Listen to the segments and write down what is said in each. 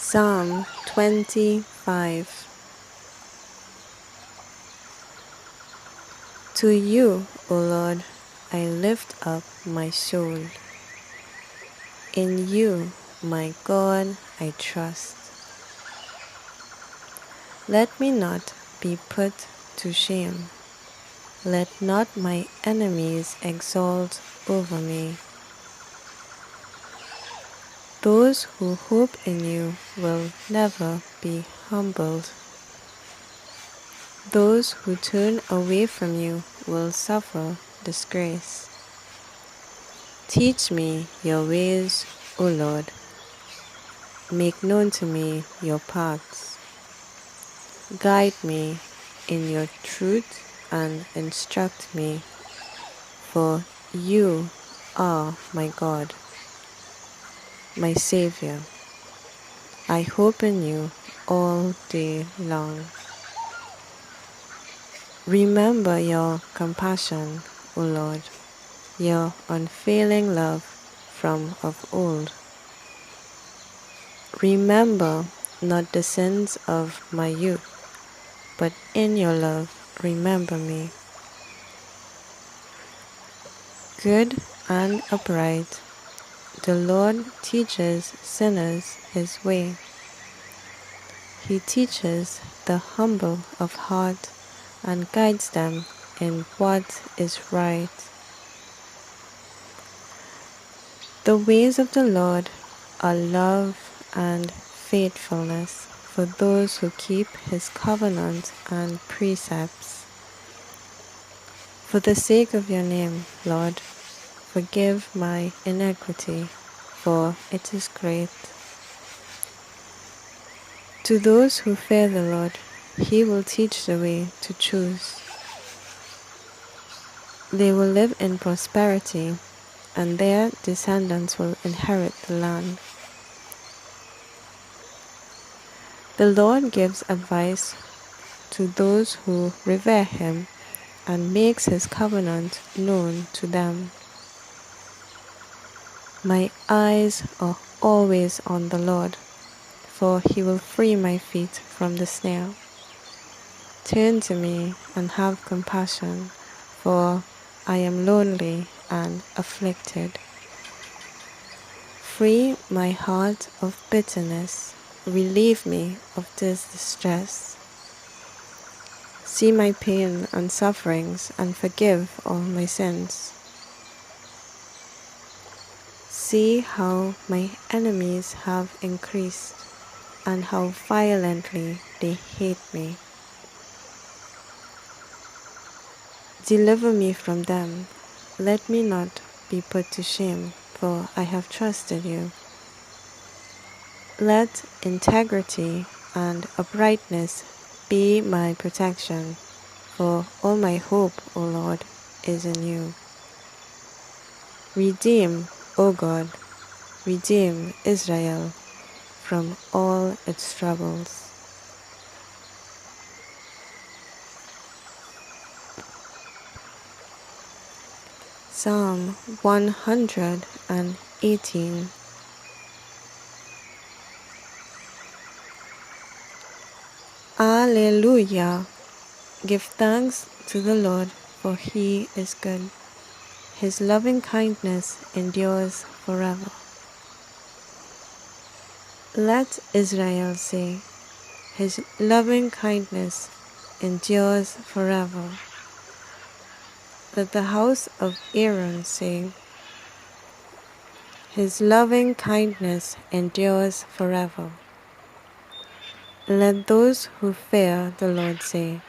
Psalm 25. To you, O Lord, I lift up my soul. In you, my God, I trust. Let me not be put to shame. Let not my enemies exult over me. Those who hope in you will never be humbled. Those who turn away from you will suffer disgrace. Teach me your ways, O Lord. Make known to me your paths. Guide me in your truth and instruct me, for you are my God, my Savior. I hope in you all day long. Remember your compassion, O Lord, your unfailing love from of old. Remember not the sins of my youth, but in your love remember me. Good and upright, the Lord teaches sinners his way. He teaches the humble of heart and guides them in what is right. The ways of the Lord are love and faithfulness for those who keep his covenant and precepts. For the sake of your name, Lord, forgive my iniquity, for it is great. To those who fear the Lord, he will teach the way to choose. They will live in prosperity, and their descendants will inherit the land. The Lord gives advice to those who revere him and makes his covenant known to them. My eyes are always on the Lord, for he will free my feet from the snare. Turn to me and have compassion, for I am lonely and afflicted. Free my heart of bitterness, relieve me of this distress. See my pain and sufferings and forgive all my sins. See how my enemies have increased and how violently they hate me. Deliver me from them. Let me not be put to shame, for I have trusted you. Let integrity and uprightness be my protection, for all my hope, O Lord, is in you. Redeem, O God, redeem Israel from all its troubles. Psalm 118. Alleluia! Give thanks to the Lord, for he is good. His loving kindness endures forever. Let Israel say, his loving kindness endures forever. Let the house of Aaron say, his loving kindness endures forever. Let those who fear the Lord say,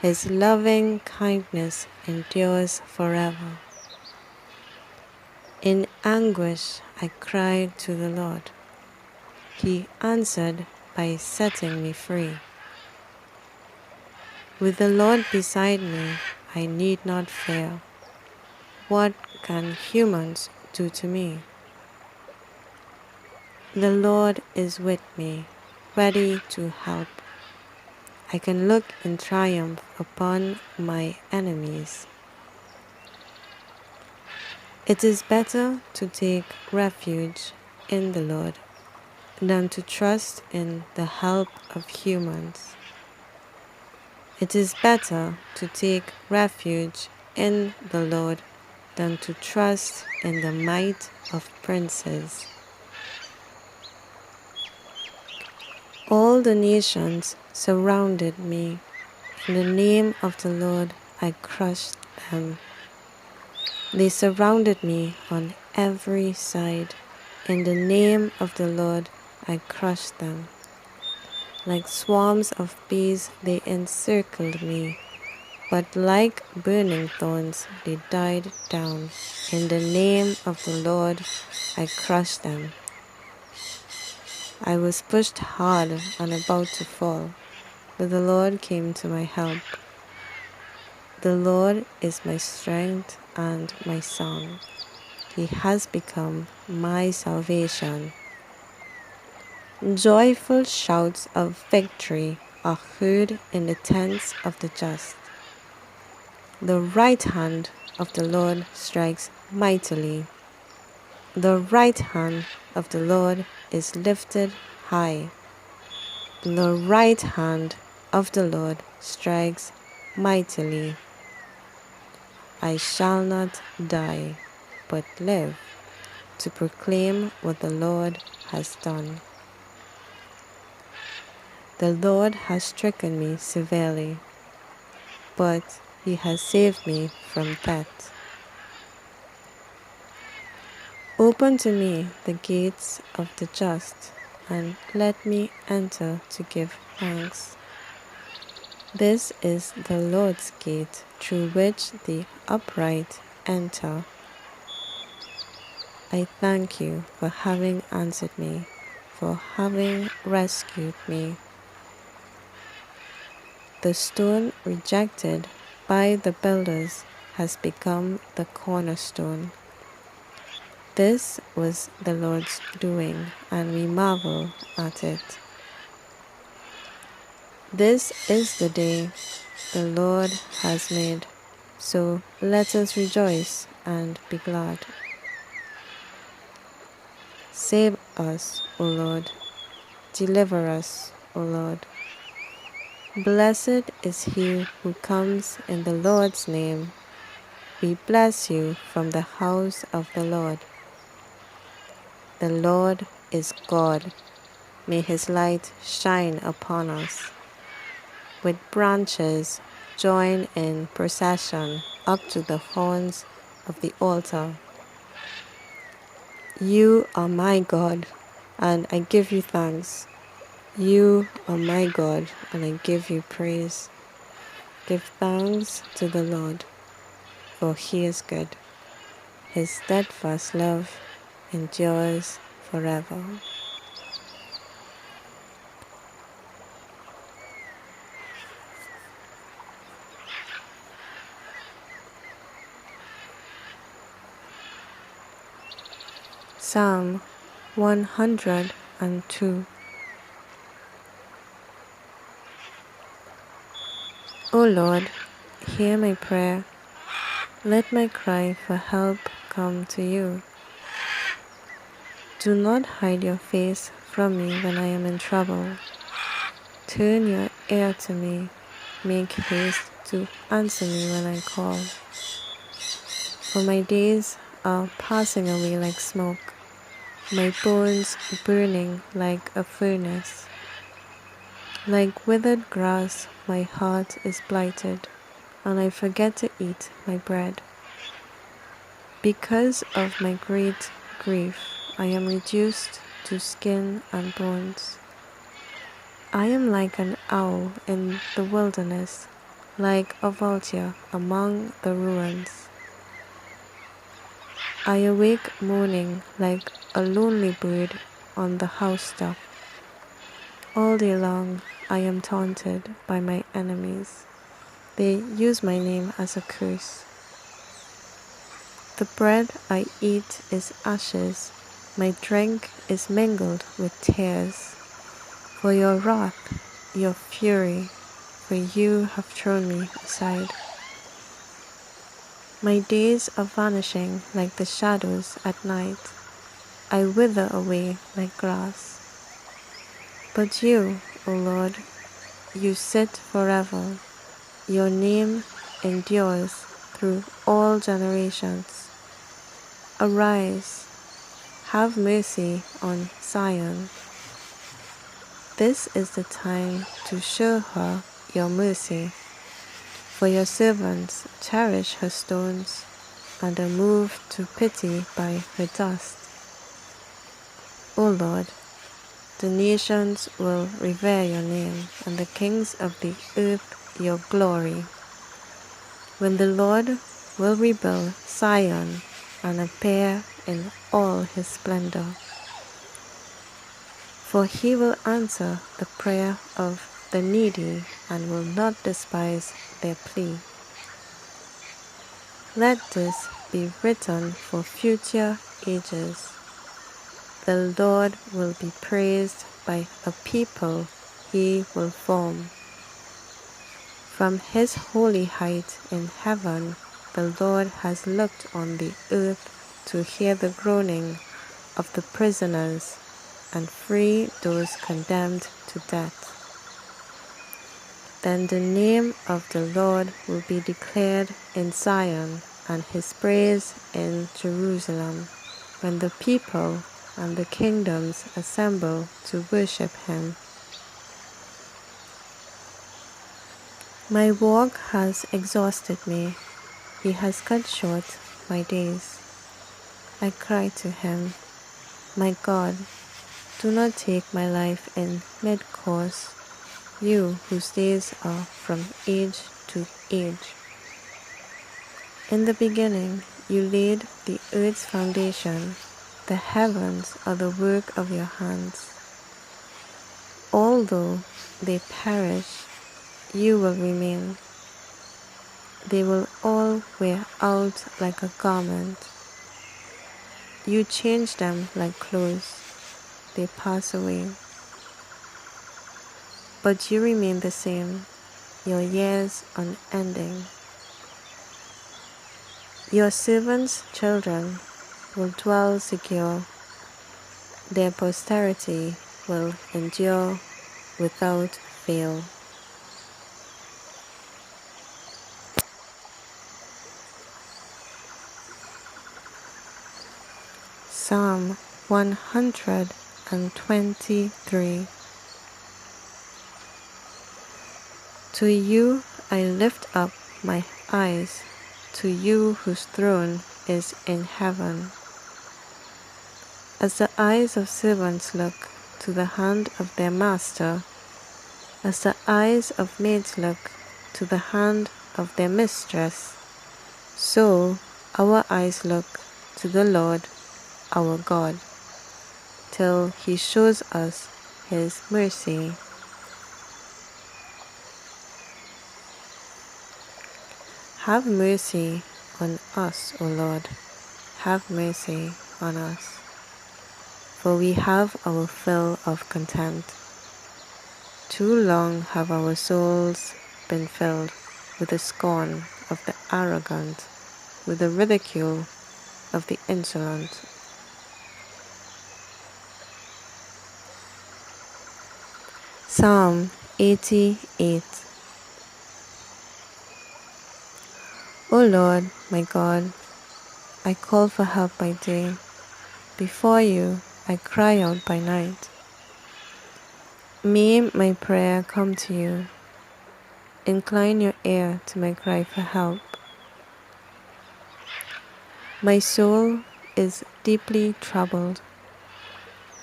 his loving kindness endures forever. In anguish I cried to the Lord. He answered by setting me free. With the Lord beside me, I need not fear. What can humans do to me? The Lord is with me, ready to help. I can look in triumph upon my enemies. It is better to take refuge in the Lord than to trust in the help of humans. It is better to take refuge in the Lord than to trust in the might of princes. All the nations surrounded me. In the name of the Lord I crushed them. They surrounded me on every side. In the name of the Lord I crushed them. Like swarms of bees they encircled me, but like burning thorns they died down. In the name of the Lord I crushed them. I was pushed hard and about to fall, but the Lord came to my help. The Lord is my strength and my song. He has become my salvation. Joyful shouts of victory are heard in the tents of the just. The right hand of the Lord strikes mightily. The right hand of the Lord is lifted high. The right hand of the Lord strikes mightily. I shall not die, but live, to proclaim what the Lord has done. The Lord has stricken me severely, but he has saved me from death. Open to me the gates of the just, and let me enter to give thanks. This is the Lord's gate, through which the upright enter. I thank you for having answered me, for having rescued me. The stone rejected by the builders has become the cornerstone. This was the Lord's doing, and we marvel at it. This is the day the Lord has made, so let us rejoice and be glad. Save us, O Lord. Deliver us, O Lord. Blessed is he who comes in the Lord's name. We bless you from the house of the Lord. The Lord is God. May his light shine upon us. With branches join in procession up to the horns of the altar. You are my God, and I give you thanks. You are my God, and I give you praise. Give thanks to the Lord, for he is good. His steadfast love endures forever. Psalm 102. O Lord, hear my prayer. Let my cry for help come to you. Do not hide your face from me when I am in trouble. Turn your ear to me. Make haste to answer me when I call. For my days are passing away like smoke, my bones burning like a furnace. Like withered grass, my heart is blighted, and I forget to eat my bread. Because of my great grief, I am reduced to skin and bones. I am like an owl in the wilderness, like a vulture among the ruins. I awake mourning like a lonely bird on the housetop. All day long I am taunted by my enemies. They use my name as a curse. The bread I eat is ashes, my drink is mingled with tears. For your wrath, your fury, for you have thrown me aside. My days are vanishing like the shadows at night. I wither away like grass. But you, O Lord, you sit forever. Your name endures through all generations. Arise, have mercy on Zion. This is the time to show her your mercy, for your servants cherish her stones and are moved to pity by her dust. O Lord, the nations will revere your name, and the kings of the earth your glory. When the Lord will rebuild Zion and appear in all his splendor. For he will answer the prayer of the needy and will not despise their plea. Let this be written for future ages. The Lord will be praised by a people he will form. From his holy height in heaven, the Lord has looked on the earth to hear the groaning of the prisoners and free those condemned to death. Then the name of the Lord will be declared in Zion and his praise in Jerusalem, when the people and the kingdoms assemble to worship him. My walk has exhausted me. He has cut short my days. I cry to him, my God, do not take my life in mid-course, you whose days are from age to age. In the beginning you laid the earth's foundation. The heavens are the work of your hands. Although they perish, you will remain. They will all wear out like a garment. You change them like clothes. They pass away. But you remain the same, your years unending. Your servants' children will dwell secure. Their posterity will endure without fail. Psalm 123. To you I lift up my eyes, to you whose throne is in heaven. As the eyes of servants look to the hand of their master, as the eyes of maids look to the hand of their mistress, so our eyes look to the Lord our God, till he shows us his mercy. Have mercy on us, O Lord, have mercy on us, for we have our fill of contempt. Too long have our souls been filled with the scorn of the arrogant, with the ridicule of the insolent. Psalm 88. O Lord, my God, I call for help by day. Before you, I cry out by night. May my prayer come to you. Incline your ear to my cry for help. My soul is deeply troubled.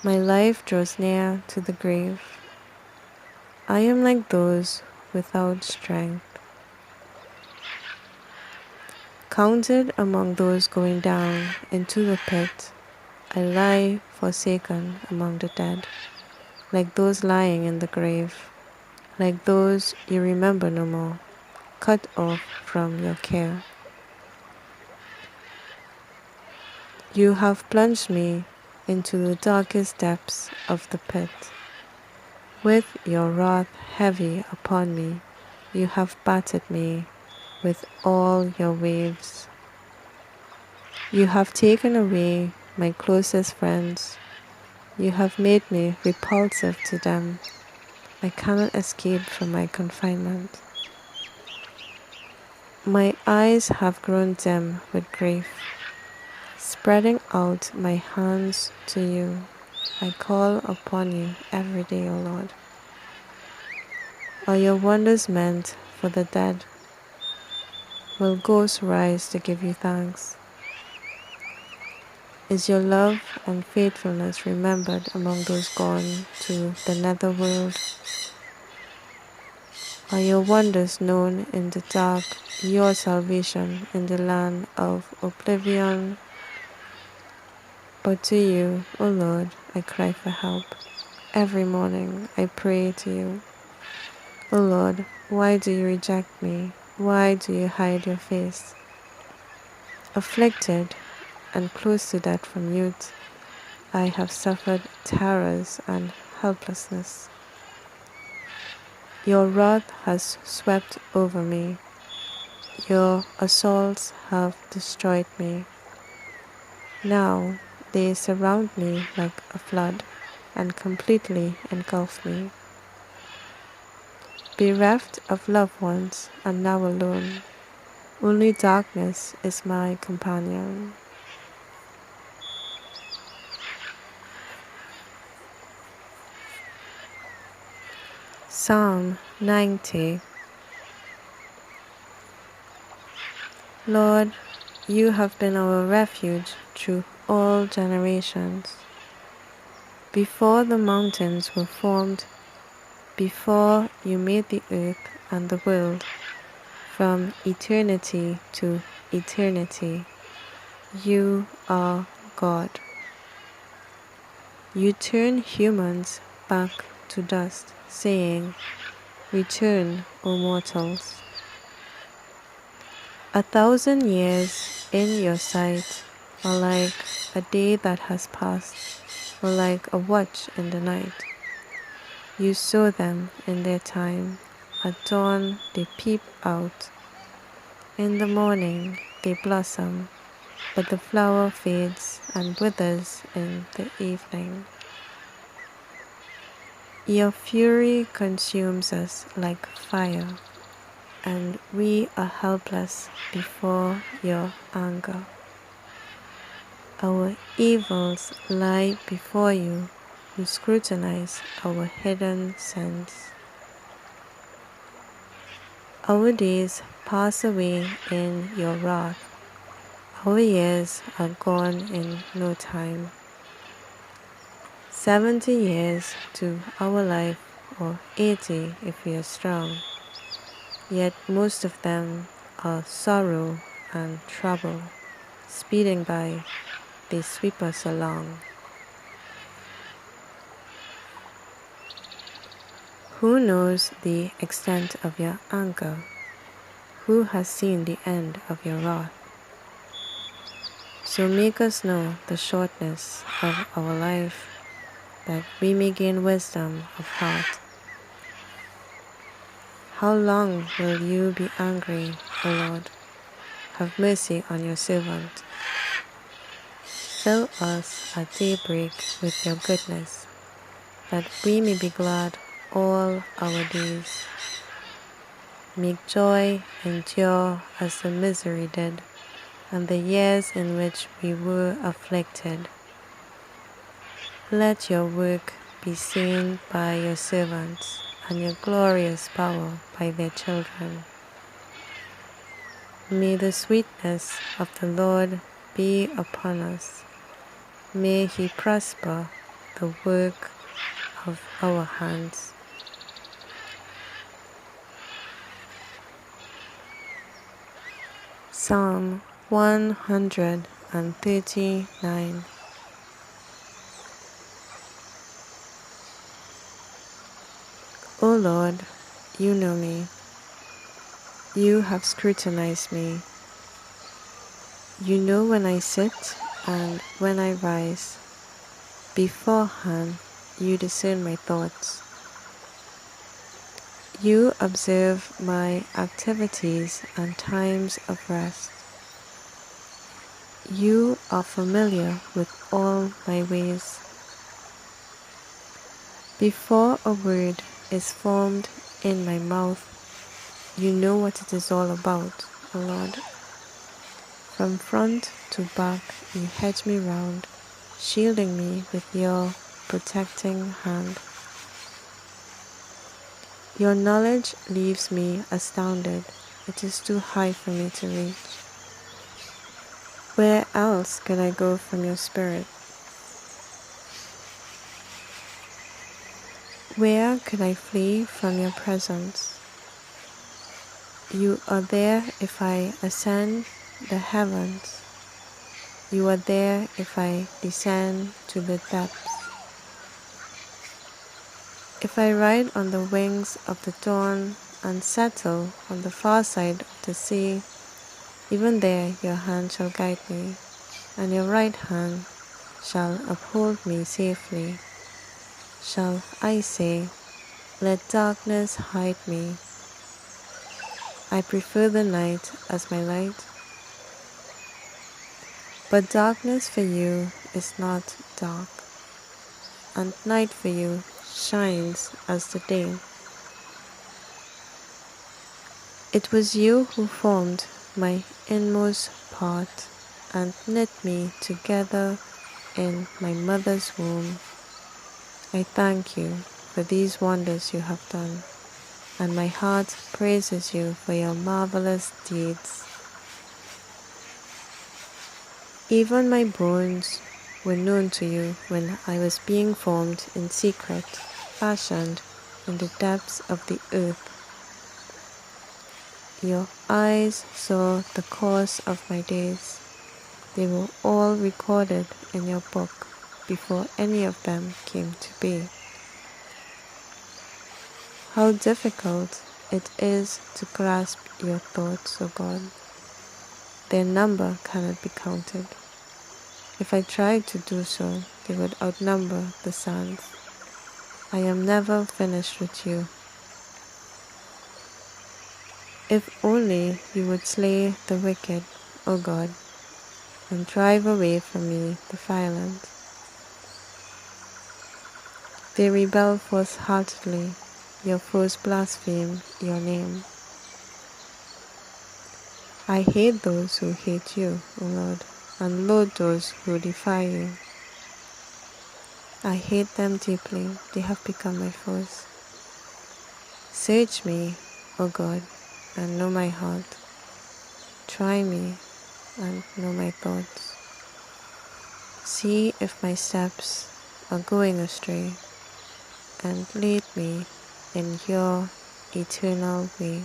My life draws near to the grave. I am like those without strength, counted among those going down into the pit. I lie forsaken among the dead, like those lying in the grave, like those you remember no more, cut off from your care. You have plunged me into the darkest depths of the pit. With your wrath heavy upon me, you have battered me with all your waves. You have taken away my closest friends. You have made me repulsive to them. I cannot escape from my confinement. My eyes have grown dim with grief. Spreading out my hands to you, I call upon you every day, O Lord. Are your wonders meant for the dead? Will ghosts rise to give you thanks? Is your love and faithfulness remembered among those gone to the netherworld? Are your wonders known in the dark, your salvation in the land of oblivion? But to you, O Lord, I cry for help. Every morning I pray to you. O Lord, why do you reject me? Why do you hide your face? Afflicted and close to death from youth, I have suffered terrors and helplessness. Your wrath has swept over me. Your assaults have destroyed me. Now they surround me like a flood and completely engulf me. Bereft of loved ones and now alone, only darkness is my companion. Psalm 90. Lord, you have been our refuge through all generations. Before the mountains were formed, before you made the earth and the world, from eternity to eternity, you are God. You turn humans back to dust, saying, "Return, O mortals." 1,000 years in your sight are like a day that has passed, or like a watch in the night. You sow them in their time. At dawn they peep out. In the morning they blossom, but the flower fades and withers in the evening. Your fury consumes us like fire, and we are helpless before your anger. Our evils lie before you, who scrutinize our hidden sins. Our days pass away in your wrath. Our years are gone in no time. 70 years to our life, or 80 if we are strong. Yet most of them are sorrow and trouble. Speeding by, they sweep us along. Who knows the extent of your anger? Who has seen the end of your wrath? So make us know the shortness of our life, that we may gain wisdom of heart. How long will you be angry, O Lord? Have mercy on your servant. Fill us at daybreak with your goodness, that we may be glad all our days. Make joy endure as the misery did, and the years in which we were afflicted. Let your work be seen by your servants, and your glorious power by their children. May the sweetness of the Lord be upon us. May he prosper the work of our hands. Psalm 139. O Lord, you know me. You have scrutinized me. You know when I sit and when I rise. Beforehand, you discern my thoughts. You observe my activities and times of rest. You are familiar with all my ways. Before a word is formed in my mouth, you know what it is all about, O Lord. From front to back, you hedge me round, shielding me with your protecting hand. Your knowledge leaves me astounded. It is too high for me to reach. Where else could I go from your spirit? Where could I flee from your presence? You are there if I ascend the heavens. You are there if I descend to the depths. If I ride on the wings of the dawn and settle on the far side of the sea, even there your hand shall guide me, and your right hand shall uphold me safely. Shall I say, let darkness hide me? I prefer the night as my light. But darkness for you is not dark, and night for you shines as the day. It was you who formed my inmost part and knit me together in my mother's womb. I thank you for these wonders you have done, and my heart praises you for your marvelous deeds. Even my bones were known to you when I was being formed in secret, fashioned in the depths of the earth. Your eyes saw the course of my days. They were all recorded in your book before any of them came to be. How difficult it is to grasp your thoughts, O God. Their number cannot be counted. If I tried to do so, they would outnumber the sands. I am never finished with you. If only you would slay the wicked, O God, and drive away from me the violent. They rebel force-heartedly, your foes blaspheme your name. I hate those who hate you, O Lord, and loathe those who defy you. I hate them deeply, they have become my foes. Search me, O God, and know my heart. Try me and know my thoughts. See if my steps are going astray, and lead me in your eternal way.